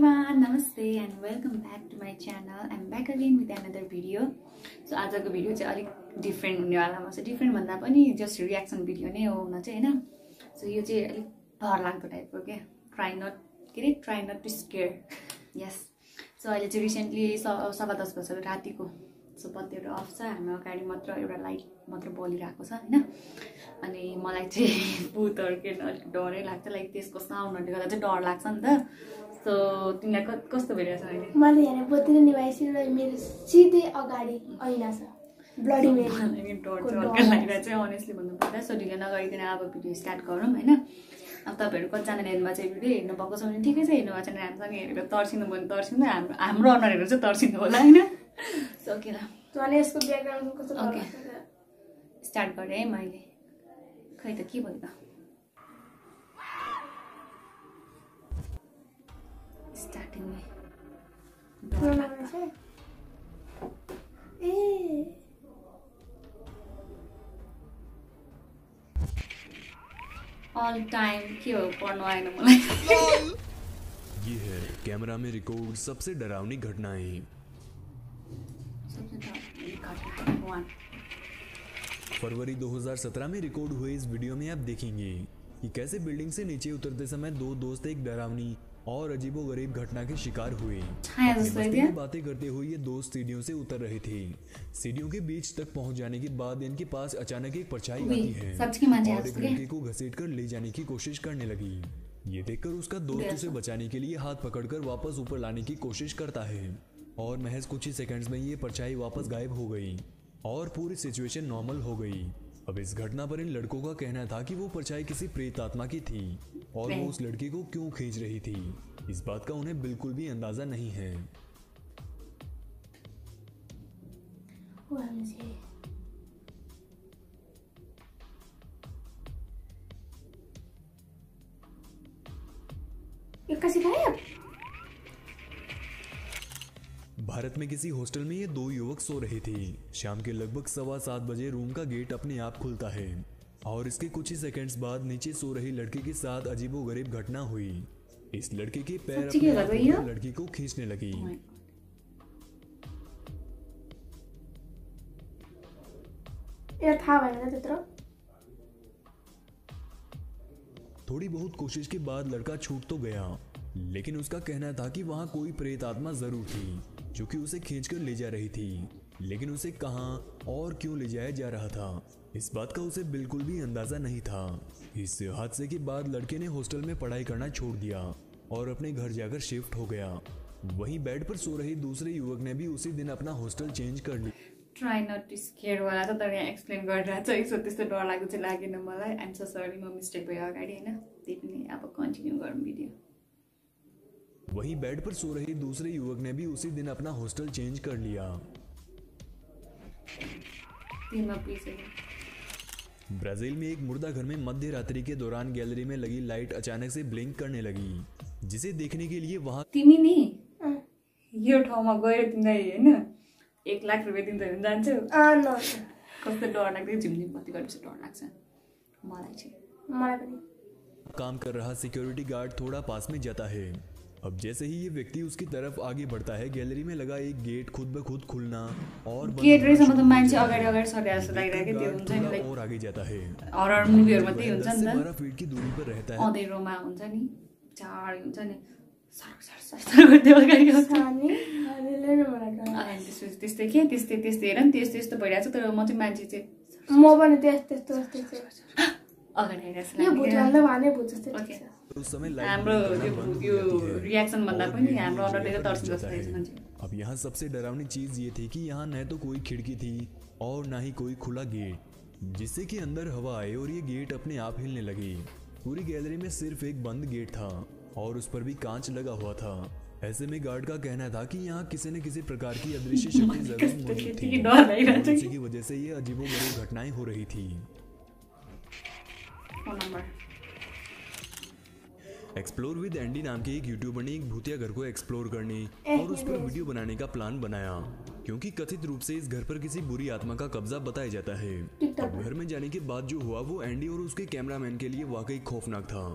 everyone, namaste and welcome back to my channel. I'm back again with another video. So आजको video चाहिँ अलिक different हुनेवालामा छ। Different भन्दा पनि जस्ट रियाक्सन भिडियो नै हो हुन चाहिँ हैन। सो यो चाहिँ अलिक डरलाग्दो टाइपको के try not to scare. Yes. So अहिले चाहिँ रिसेन्टली 10:15 बजे रातिको सो बत्तीहरु अफ छ। हाम्रो अगाडि मात्र एउटा लाइट मात्र बलिरहेको छ हैन। अनि मलाई चाहिँ भूतहरु के अलिक डरै लाग्छ, लाइक त्यसको साउन्डहरुले गर्दा चाहिँ डर लाग्छ नि त। सो तिमीलाई कस्तो भइरहेछ अहिले? मलाई यहाँ बत्ती निभाइसिन मेरो सिधै अगाडि ऐना छ, ब्लडी मेरी। अनि डर चाहिँ लागिरहेछ चाहिँ अनेस्टली भन्नु पर्दा। सो ढिलो नगरिकन अब भिडियो स्टार्ट गरौँ हैन। अब तपाईहरु कतिजना हेर्नुभएको छ भिडियो हेर्नु भएको छ भने ठिकै छ, हेर्नु भएको छैन हामीसँग हेरेर तर्सिनु भने तर्सिनु, हाम्रो अनुहारहरु चाहिँ तर्सिनु होला हैन। सो ओके ल, तँले यसको ब्याकग्राउन्ड कस्तो ओके स्टार्ट गरे है मैले। खै त के भयो त? स्टार्टिङ में ऑल टाइम के हो पढ्नु आएन मलाई। ये है कैमरा में रिकॉर्ड सबसे डरावनी घटनाएं। फरवरी 2017 में रिकॉर्ड हुए इस वीडियो में आप देखेंगे कि कैसे बिल्डिंग से नीचे उतरते समय दो दोस्त एक डरावनी और अजीबोगरीब घटना के शिकार हुए। बातें करते हुए ये दोस्त सीढ़ियों से उतर रहे थे। सीढ़ियों के बीच तक पहुंच जाने के बाद इनके पास अचानक एक परछाई आती है और एक लड़के को घसीटकर ले जाने की कोशिश करने लगी। ये देखकर उसका दोस्त उसे बचाने के लिए हाथ पकड़कर वापस ऊपर लाने की कोशिश करता है और महज कुछ ही सेकंड्स में ये परछाई वापस गायब हो गई और पूरी सिचुएशन नॉर्मल हो गई। अब इस घटना पर इन लड़कों का कहना था कि वो परछाई किसी प्रेत आत्मा की थी और वो उस लड़की को क्यों खींच रही थी, इस बात का उन्हें बिल्कुल भी अंदाजा नहीं है। भारत में किसी हॉस्टल में ये दो युवक सो रहे थे। शाम के लगभग 7:15 बजे रूम का गेट अपने आप खुलता है और इसके कुछ ही सेकंड्स बाद नीचे सो रही लड़की के साथ अजीबोगरीब घटना हुई। इस लड़के के पैर अपने लड़की को खींचने लगी। थोड़ी बहुत कोशिश के बाद लड़का छूट तो गया, लेकिन उसका कहना था कि वहां कोई प्रेत आत्मा जरूर थी जो कि उसे खींचकर ले जा रही थी, लेकिन उसे कहां और क्यों ले जाया जा रहा था, इस बात का उसे बिल्कुल भी अंदाजा नहीं था। इस हादसे के बाद लड़के ने हॉस्टल में पढ़ाई करना छोड़ दिया और अपने घर जाकर शिफ्ट हो गया। वहीं बेड पर सो रही दूसरे युवक ने भी उसी दिन अपना हॉस्टल चेंज कर लिया। ट्राई नट टु स्केयर वाला त यहाँ एक्सप्लेन गरिरहेको छ। यसो त्यस्तो डर लाग्दो चाहिँ लागेन मलाई। आइएम सो सरी, म मिस्टेक भयो अगाडि हैन। त्यही पनि अब कन्टिन्यू गरौँ भिडियो। वहीं बेड पर सो रही दूसरे युवक ने भी उसी दिन अपना हॉस्टल चेंज कर लिया। ब्राजील में एक मुर्दा घर में मध्य रात्रि के दौरान गैलरी में लगी लाइट अचानक से ब्लिंक करने लगी, जिसे देखने के लिए वहां तिमी नि यो ठाउँमा गएर तिमीलाई हैन 1 लाख रुपैयाँ दिन्छ भने जान्छौ? न कस्तो डर लाग्दै झिमझिम बत्ती गरेपछि डर लाग्छ मलाई पनि। काम कर रहा सिक्योरिटी गार्ड थोड़ा पास में जाता है। अब जैसे ही ये व्यक्ति उसकी तरफ आगे बढ़ता है, गैलरी में लगा एक गेट खुद ब खुद खुलना और गेट रहेछ मतलब मान्छे अगाडि सरिया जस्तो लागिरहेको के त्यो हुन्छ नि, लाइक और आगे जाता है। हरर मुभीहरुमा त्यही हुन्छ नि त। 12 फीट की दूरी पर रहता है। अँधेरोमा हुन्छ नि, चाड हुन्छ नि, सर गर्दै अगाडि आउँछ अनि त्यस्तै के त्यस्तै हेर नि, त्यस्तो भइरहेको छ। तर म चाहिँ मान्छे चाहिँ म पनि त्यस्तो अगाडि आइरहेछ। यो भूत भन्दा भने भूत जस्तै छ। उस समय हाम्रो यो रिएक्सन भन्दा पनि हाम्रो अनुहारले तर्सिन्छ जस्तो रहेछ मान्छे। अब यहाँ सबसे डरावनी चीज ये थी कि यहाँ न तो कोई खिड़की थी और ना ही कोई खुला गेट, जिससे कि अंदर हवा आए और ये गेट अपने आप हिलने लगी। पूरी गैलरी में सिर्फ एक बंद गेट था और उस पर भी कांच लगा हुआ था। ऐसे में गार्ड का कहना था कि यहाँ किसी न किसी प्रकार की अदृश्य शक्ति जरूर मौजूद थी, इसी की वजह से ये अजीबोगरीब घटनाएं हो रही थी। एक्सप्लोर विद एंडी नाम के एक यूट्यूबर ने एक भूतिया घर को एक्सप्लोर करने और उस पर वीडियो बनाने का प्लान बनाया, क्योंकि कथित रूप से इस घर पर किसी बुरी आत्मा का कब्जा बताया जाता है। अब घर में जाने के बाद जो हुआ वो एंडी और उसके कैमरामैन के लिए वाकई खौफनाक था।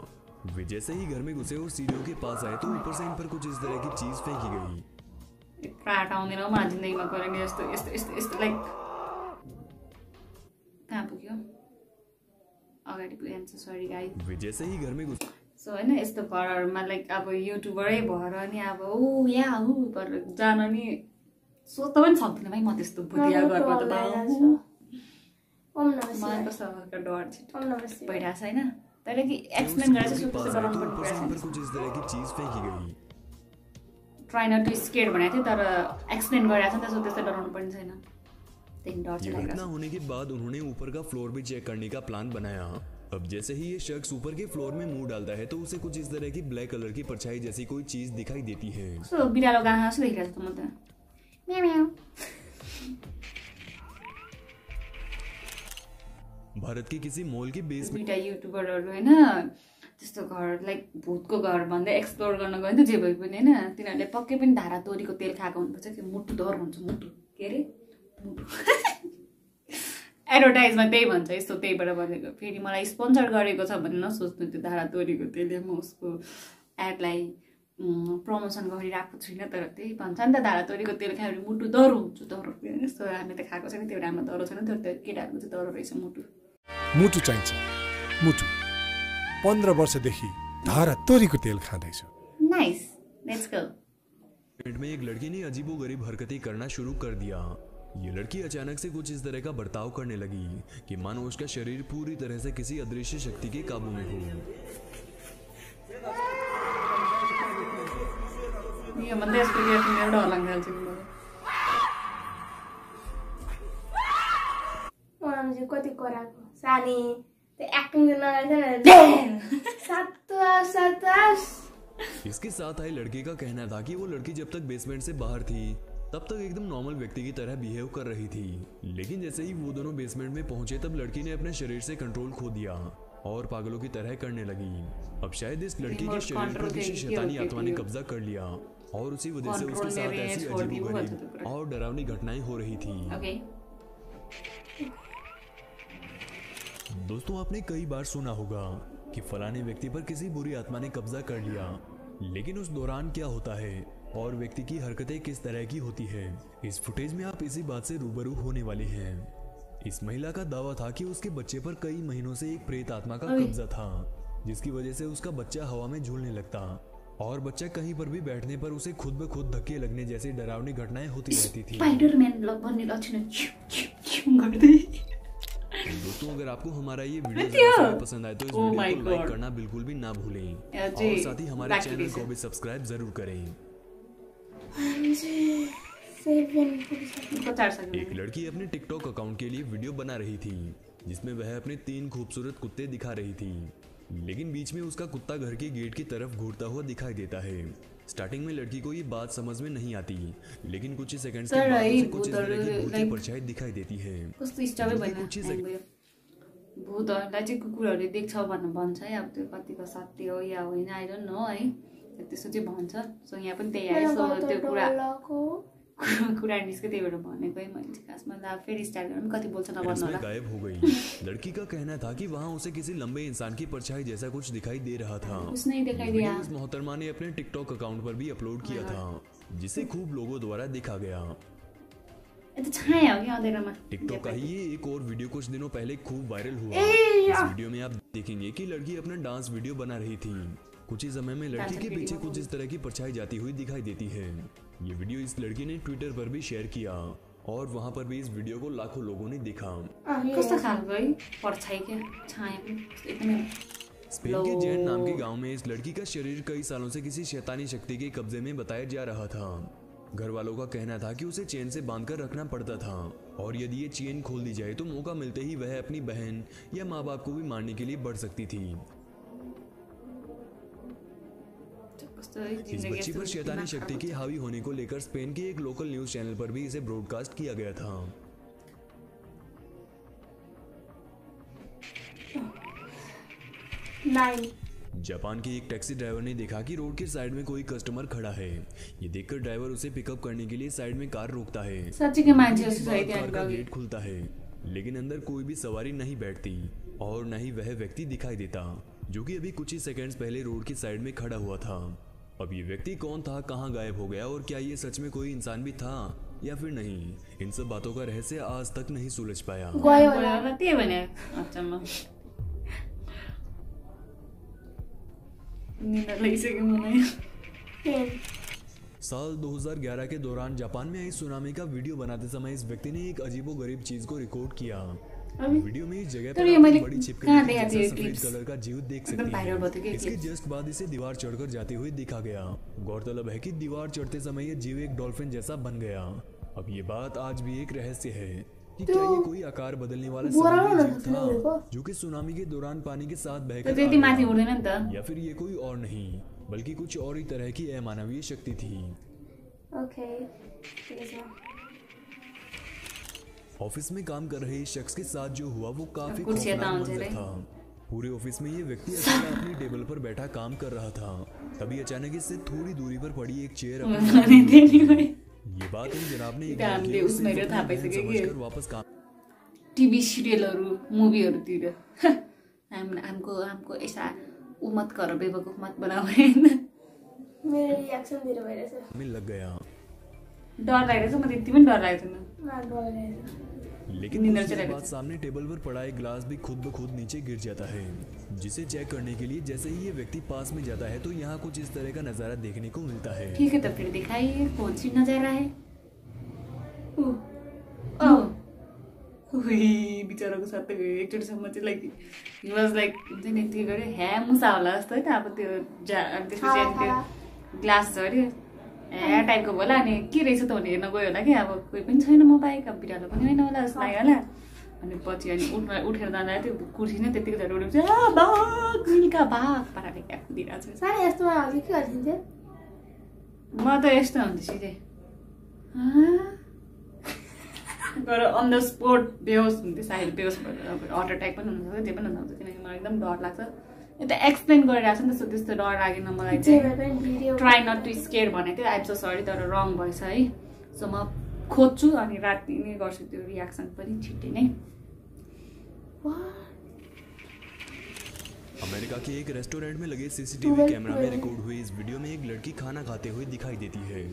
वे जैसे ही घर में घुसे और सीढ़ियों के पास आए तो ऊपर से इन पर कुछ इस तरह की चीज फेंकी गई। प्राट आउँदैन हौ मलाई जिन्दगीमा गरेर यस्तो यस्तो यस्तो यस्तो लाइक कहाँ पुग्यो अगाडि पुगेन्छ सरी गाइस। वे जैसे ही घर में घुस सो हैन यस्तो घरहरुमा लाइक अब युट्युबरै भएर नि अब ऊ या हु पर जान नि सोच्न पनि सक्दिनँ भाइ म त्यस्तो भुतिया घरमा त ओम नमः शिवाय। मलाई कस्तो खालको डर ओम नमः शिवाय। भइरहेछ हैन तर कि एक्सप्लेन गरेर चाहिँ पास सोच्न आए तो डराउनु ऊपर से इन पर्छ पर कुछ इस तरह की चीज फेंकी गई। ट्राई नट टु स्केयर भनेको थियो तर एक्सप्लेन गरिरहेछ नि त्यसो त्यस्तो डराउनु पर्ने छैन त्यही डर ये चाहिँ घटना लागिरहेछ। होने के बाद उन्होंने ऊपर का फ्लोर भी चेक करने का प्लान बनाया। अब जैसे ही ये शख्स ऊपर के फ्लोर में मुंह डालता है तो उसे कुछ इस तरह की ब्लैक कलर की परछाई जैसी कोई चीज दिखाई देती है। सो बिरालो गाना जस्तो देखिरहेको छ त म त म्याउ म्याउ। भारत के किसी मॉल के बेस में दुईटा युट्युबरहरू होइन त्यस्तो घर लाइक भूतको घर भन्दै एक्सप्लोर गर्न गयो नि त जे भए पनि होइन तिनीहरूले पक्कै पनि धारा तोरीको तेल खाएको हुनुपर्छ कि मुटु डर हुन्छ मुटु के अरे मुटु एडभर्टाइजमा त्यही भन्छ यस्तो त्यहीबाट भनेको फेरि मलाई स्पोन्सर गरेको छ भने नसोच्नु त्यो धारा तोरीको तेलले म उसको एडलाई प्रमोसन गरिरहेको छुइनँ तर त्यही भन्छ नि त धारा तोरीको तेल खायो भने मुटु डर हुन्छ डर यस्तो हामीले त खाएको छैन त्यो राम्रो डर छैन तर त्यो केटाहरूको चाहिँ डर रहेछ मुटु मुटु चाहिन्छ मुटु 15 वर्षदेखि धारा तोरीको तेल खाँदैछु। Nice let's go. में एक लड़की ने अजीबोगरीब हरकतें करना शुरू कर दिया। ये लड़की अचानक से कुछ इस तरह का बर्ताव करने लगी कि मानो उसका शरीर पूरी तरह से किसी अदृश्य शक्ति के काबू में हो। यो भन्दै यसको रिएक्सन एउटा होला लाग्छ मलाई। ओमजी कति कराको सानी त्यो एक्टिङ नगर्छ सातवास। इसके साथ आई लड़की का कहना था कि वो लड़की जब तक बेसमेंट से बाहर थी तब तक एकदम नॉर्मल व्यक्ति की तरह बिहेव कर रही थी, लेकिन जैसे ही वो दोनों बेसमेंट में पहुंचे तब लड़की ने अपने शरीर से कंट्रोल खो दिया और पागलों की तरह करने लगी। अब शायद इस लड़की के शरीर पर किसी शैतानी आत्मा ने कब्जा कर लिया और उसी वजह से उसके साथ ऐसी अजीबोगरीब और डरावनी घटनाएं हो रही थी। दोस्तों आपने कई बार सुना होगा कि फलाने व्यक्ति पर किसी बुरी आत्मा ने कब्जा कर लिया, लेकिन उस दौरान क्या होता है और व्यक्ति की हरकतें किस तरह की होती है, इस फुटेज में आप इसी बात से रूबरू होने वाले हैं। इस महिला का दावा था कि उसके बच्चे पर कई महीनों से एक प्रेत आत्मा का कब्जा था, जिसकी वजह से उसका बच्चा हवा में झूलने लगता और बच्चा कहीं पर भी बैठने पर उसे खुद ब खुद धक्के लगने जैसी डरावनी घटनाएं होती रहती थी। दोस्तों अगर आपको हमारा ये वीडियो पसंद आए तो इस वीडियो को लाइक करना बिल्कुल भी ना भूलें और साथ ही हमारे चैनल को भी सब्सक्राइब जरूर करें। एक लड़की अपने टिकटॉक अकाउंट के लिए वीडियो बना रही थी जिसमें वह अपने 3 खूबसूरत कुत्ते दिखा रही थी, लेकिन बीच में उसका कुत्ता घर के गेट की तरफ घूरता हुआ दिखाई देता है। स्टार्टिंग में लड़की को ये बात समझ में नहीं आती, लेकिन कुछ ही सेकंड्स के बाद उसे कुछ इस तरह की भूत परछाई दिखाई देती है। भूतहरूलाई चाहिँ कुकुरहरूले देख्छ भनेर भन्छ है, अब त्यो कतिको सत्य हो या होइन आई डोन्ट नो है, त्यस्तो चाहिँ भन्छ। सो यहाँ पनि त्यही आयो। सो त्यो कुरा निस्क्यो त्यही भएर भनेको है मैले खासमा। ला फेरि स्टार्ट गर्नु कति बोल्छ नभन्नु होला। गायब हो गई। लड़की का कहना था कि वहाँ उसे किसी लंबे इंसान की परछाई जैसा कुछ दिखाई दे रहा था। कुछ नहीं दिखाई दिया। इस मोहतरमा ने अपने टिकटॉक अकाउंट पर भी अपलोड किया था, जिसे खूब लोगों द्वारा देखा गया। टिकटॉक का ही ये एक और वीडियो कुछ दिनों पहले खूब वायरल हुआ। इस वीडियो में आप देखेंगे कि लड़की अपना डांस वीडियो बना रही थी। कुछ ही समय में लड़की के पीछे कुछ इस तरह की परछाई जाती हुई दिखाई देती है। ये वीडियो इस लड़की ने ट्विटर पर भी शेयर किया और वहां पर भी इस वीडियो को लाखों लोगों ने देखा। स्पेन के जैन नाम के गांव में इस लड़की का शरीर कई सालों से किसी शैतानी शक्ति के कब्जे में बताया जा रहा था। घर वालों का कहना था कि उसे चेन से बांधकर रखना पड़ता था और यदि ये चेन खोल दी जाए तो मौका मिलते ही वह अपनी बहन या माँ बाप को भी मारने के लिए बढ़ सकती थी। इस बच्ची पर शैतानी शक्ति के हावी होने को लेकर स्पेन के एक लोकल न्यूज चैनल पर भी इसे ब्रॉडकास्ट किया गया था। जापान के एक टैक्सी ड्राइवर ने देखा कि रोड के साइड में कोई कस्टमर खड़ा है। ये देखकर ड्राइवर उसे पिकअप करने के लिए साइड में कार रोकता है। कार का गेट खुलता है, लेकिन अंदर कोई भी सवारी नहीं बैठती और न ही वह व्यक्ति दिखाई देता। जो कि अभी कुछ ही सेकंड्स पहले रोड की साइड में खड़ा हुआ था। अब ये व्यक्ति कौन था, कहाँ गायब हो गया और क्या ये सच में कोई इंसान भी था या फिर नहीं, इन सब बातों का रहस्य आज तक नहीं सुलझ पाया। त्यही भने अचम्म निन्द्रा लगिसक्यो मलाई। साल 2011 के दौरान जापान में आई सुनामी का वीडियो बनाते समय इस व्यक्ति ने एक अजीबोगरीब चीज को रिकॉर्ड किया। वीडियो में इस जगह पर आप बड़ी छिपकली जैसा सफेद कलर का जीव देख सकते हैं। इसके जस्ट बाद इसे दीवार चढ़कर जाते हुए दिखा गया। गौरतलब है कि दीवार चढ़ते समय ये जीव एक डॉल्फिन जैसा बन गया। अब ये बात आज भी एक रहस्य है कि क्या ये कोई आकार बदलने वाला समुद्री जीव था जो कि सुनामी के दौरान पानी के साथ बहकर माथि उड्दैन नि त, या फिर ये कोई और नहीं बल्कि कुछ और ही तरह की अमानवीय शक्ति थी। ऑफिस में काम कर रहे इस शख्स के साथ जो हुआ वो काफी खौफनाक मंजर था। पूरे ऑफिस में ये व्यक्ति अकेला अपनी टेबल पर बैठा काम कर रहा था। तभी अचानक इससे थोड़ी दूरी पर पड़ी एक चेयर ये बात इन जनाब ने वापस काम टिभी सिरियलहरू मुभीहरूतिर हमको ऐसा उमत कर बेवकूफ मत बनाओ मेरो रिएक्सन दिएर भइरहेछ में लग गया। डर लागेछ, म त्यति पनि डर लागेछ लेकिन उसके बाद सामने टेबल पर पड़ा एक गिलास भी खुद ब खुद नीचे गिर जाता है, जिसे चेक करने के लिए जैसे ही ये व्यक्ति पास में जाता है तो यहाँ कुछ इस तरह का नजारा देखने को मिलता है। ठीक है, तो फिर दिखाइए कौन सी नजारा है। बिचराको साथ एकचोटिसम्म चाहिँ लाइक हि वाज लाइक हुन्छ नि त्यो गऱ्यो ह्या मुसा होला जस्तो होइन। अब त्यो त्यसपछि त्यो ग्लास झऱ्यो ह्या टाइपको भयो होला। अनि के रहेछ त भने हेर्न गयो होला कि अब कोही पनि छैन म बाहेक, अब बिरालो पनि होइन होला जस्तो लाग्यो होला। अनि पछि अनि उठेर जाँदा त्यो कुर्सी नै त्यतिकै झन् उठेपछि बाघ मिल्का बाघ पाराले क्या कुदिरहेको छ। साह्रै यस्तोमा हजुर के गर्थिन्थ्यो? म त यस्तो हुन्थेँ सिधै गएर अन द स्पोट बेहोस हुन्थ्यो। सायद बेहोस भएर हार्ट एट्याक पनि हुनसक्छ, त्यो पनि हुनसक्छ, किनकि मलाई एकदम डर लाग्छ। यो त एक्सप्लेन गरिरहेको छ नि त, त्यस्तो डर लागेन मलाई चाहिँ। ट्राई नट टु स्केयर भनेको थियो, आइएम सो सरी, तर रङ भएछ है। सो म खोज्छु अनि राति नै गर्छु त्यो रिएक्सन पनि छिट्टै नै। अमेरिका के एक रेस्टोरेंट में लगे सीसीटीवी कैमरा में रिकॉर्ड हुई इस वीडियो में एक लड़की खाना खाते हुए दिखाई देती है।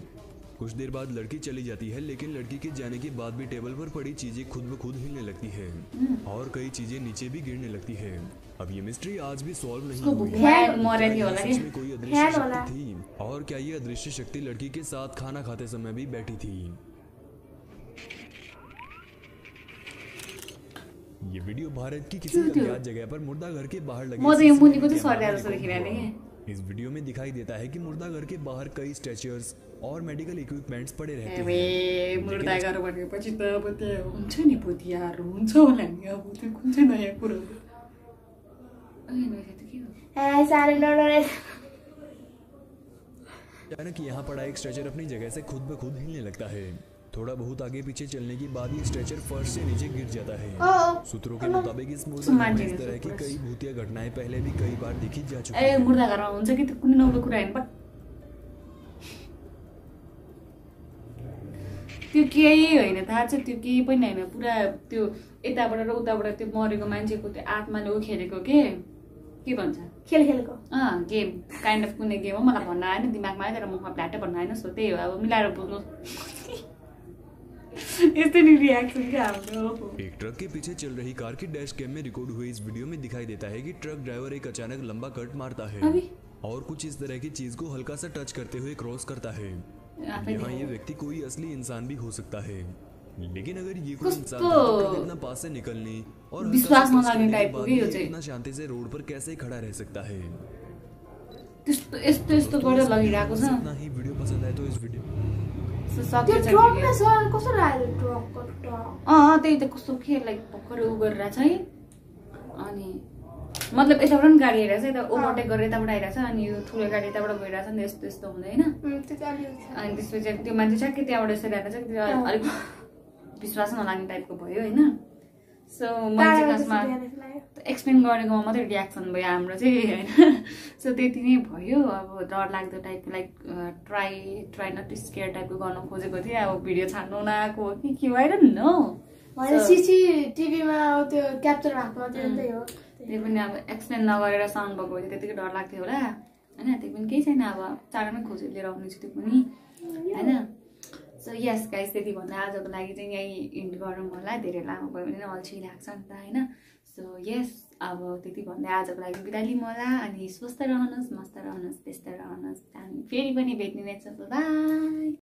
कुछ देर बाद लड़की चली जाती है, लेकिन लड़की के जाने के बाद भी टेबल पर पड़ी चीजें खुद ब खुद हिलने लगती है और कई चीजें नीचे भी गिरने लगती है। अब ये मिस्ट्री आज भी सॉल्व नहीं हुई है। इसमें कोई अदृश्य शक्ति थी और क्या ये अदृश्य शक्ति लड़की के साथ खाना खाते समय भी बैठी थी? ये वीडियो भारत की किसी अज्ञात जगह पर मुर्दा घर के बाहर लगे इस वीडियो में दिखाई देता है कि मुर्दा घर के बाहर कई स्ट्रेचर्स और मेडिकल इक्विपमेंट्स पड़े रहते हैं। मुर्दा घर भनेपछि त अब त्यो हुन्छ नि बुद्धियार हुन्छ होला नि, अब त्यो कुन चाहिँ नयाँ कुरा हो। अचानक यहाँ पड़ा एक स्ट्रेचर अपनी जगह से खुद ब खुद हिलने लगता है। थोड़ा बहुत आगे पीछे चलने के बाद ये स्ट्रेचर फर्श से नीचे गिर जाता है। सूत्रों के मुताबिक इस मुर्दा में इस तरह की कई भूतिया घटनाएं पहले भी कई बार देखी जा चुकी है। मुर्दा घरमा हुन्छ कि त्यो कुनै नौलो कुरा हैन, त्यो केही होइन, थाहा छ त्यो केही पनि होइन। पुरा त्यो यताबाट र उताबाट त्यो मरेको मान्छेको त्यो आत्माले ऊ खेलेको के भन्छ खेलेको गेम काइन्ड अफ कुनै गेम हो, मलाई भन्न आएन, दिमागमा आयो तर मुखमा फ्ल्याटै भन्न आएन। सो त्यही हो, अब मिलाएर बुझ्नु। यस्तै नि रिएक्सन क्या हाम्रो। एक ट्रक के पीछे चल रही कार की डैश कैम में रिकॉर्ड हुई इस वीडियो में दिखाई देता है कि ट्रक ड्राइवर एक अचानक लंबा कट मारता है और कुछ इस तरह की चीज को हल्का सा टच करते हुए क्रॉस करता है। यहाँ ये व्यक्ति कोई असली इंसान भी हो सकता है, लेकिन अगर ये कोई इंसान तो इतना पास से निकलने और विश्वास नलाग्ने टाइपको के हो चाहिँ इतना शांति से रोड पर कैसे खड़ा रह सकता है? यस्तो गरेर लगिरहेको छ। इतना ही वीडियो पसंद आए तो इस वीडियो त्यही त कस्तो के लाइक भर्खर उ गरिरहेछ है। अनि मतलब यताबाट पनि गाडी आइरहेछ, यता ओभरटेक गरेर यताबाट आइरहेछ, अनि यो ठुलो गाडी यताबाट गइरहेछ नि, यस्तो यस्तो हुँदैन। अनि त्यसपछि त्यो मान्छे छ कि त्यहाँबाट यसरी आइरहेछ, त्यो अलिक विश्वास नलाग्ने टाइपको भयो होइन। सो मैले खासमा एक्सप्लेन गरेकोमा मात्रै रिएक्सन भयो हाम्रो चाहिँ होइन। सो त्यति नै भयो। अब डर लाग्दो टाइपको like try not to scare टाइपको गर्न खोजेको थिएँ। अब भिडियो छान्नु नआएको हो कि के हो, आई डोन्ट नो। सिसिटिभीमा त्यो क्याप्चर भएको मात्रै हो। त्यही पनि अब एक्सप्लेन नगरेर साउन्ड भएको भए त्यतिकै डर लाग्थ्यो होला होइन। त्यही पनि केही छैन, अब चाँडोमै खोजेर लिएर आउनेछु त्यो पनि होइन। सो यस गाइस, त्यति भन्दा आजको लागि चाहिँ यहीँ इन्ड गरौँ होला, धेरै लामो भयो भने अल्छी लाग्छ नि त होइन। सो यस, अब त्यति भन्दै आजको लागि बिदा लिउँ होला। अनि स्वस्थ रहनुहोस्, मस्त रहनुहोस्, व्यस्त रहनुहोस्। हामी फेरि पनि भेट्ने नै छ। बाई।